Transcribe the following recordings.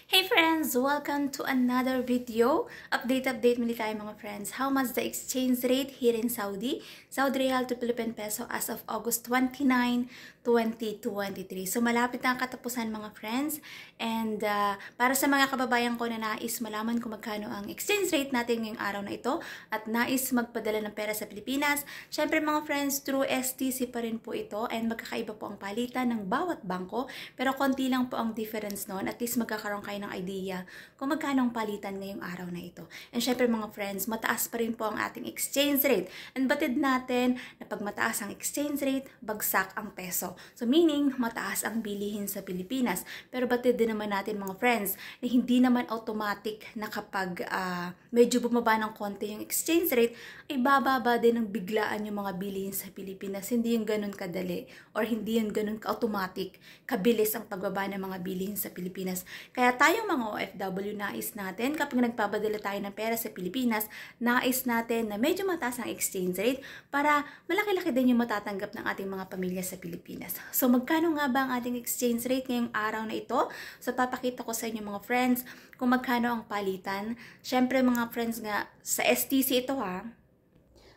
Hey friends! Welcome to another video. Update muli tayo mga friends. How much the exchange rate here in Saudi? Saudi Riyal to Philippine Peso as of August 29, 2023. So malapit na ang katapusan mga friends. And para sa mga kababayan ko na nais malaman kung magkano ang exchange rate natin ngayong araw na ito at nais magpadala ng pera sa Pilipinas, syempre mga friends, through STC pa rin po ito and magkakaiba po ang palitan ng bawat bangko. Pero konti lang po ang difference noon. At least magkakaroon kayo ng idea kung magkano ang palitan ngayong araw na ito. And syempre mga friends, mataas pa rin po ang ating exchange rate. And batid natin na pag mataas ang exchange rate, bagsak ang peso. So meaning, mataas ang bilihin sa Pilipinas. Pero batid din naman natin mga friends, na hindi naman automatic na kapag medyo bumaba ng konti yung exchange rate, ay bababa din ng biglaan yung mga bilihin sa Pilipinas. Hindi yung ganun kadali or hindi yung ganun ka-automatic, kabilis ang pagbaba ng mga bilihin sa Pilipinas. Kaya tayong mga OFW, nais natin kapag nagpapadala tayo ng pera sa Pilipinas, nais natin na medyo mataas ang exchange rate para malaki-laki din yung matatanggap ng ating mga pamilya sa Pilipinas. So magkano nga ba ang ating exchange rate ngayong araw na ito? So papakita ko sa inyo mga friends kung magkano ang palitan. Syempre mga friends nga, sa STC ito ha.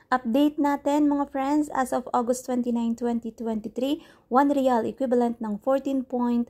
Update natin mga friends, as of August 29, 2023, 1 real equivalent ng 14.98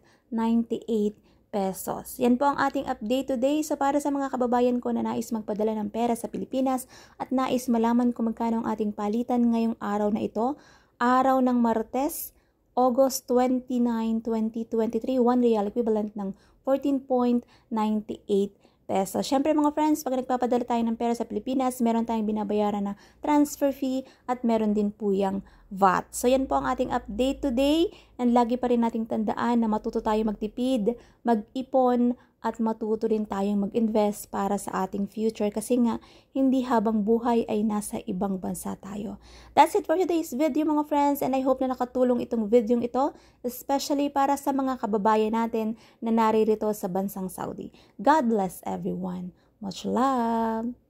pesos. Yan po ang ating update today. So para sa mga kababayan ko na nais magpadala ng pera sa Pilipinas at nais malaman kung magkano ang ating palitan ngayong araw na ito, araw ng Martes, August 29, 2023, 1 real equivalent ng 14.98 peso. Syempre mga friends, pag nagpapadala tayo ng pera sa Pilipinas, meron tayong binabayaran na transfer fee at meron din po yung VAT. So yan po ang ating update today and lagi pa rin nating tandaan na matuto tayo magtipid, mag-ipon at matuto rin tayong mag-invest para sa ating future kasi nga hindi habang buhay ay nasa ibang bansa tayo. That's it for today's video mga friends and I hope na nakatulong itong video ito especially para sa mga kababayan natin na naririto sa bansang Saudi. God bless everyone. Much love!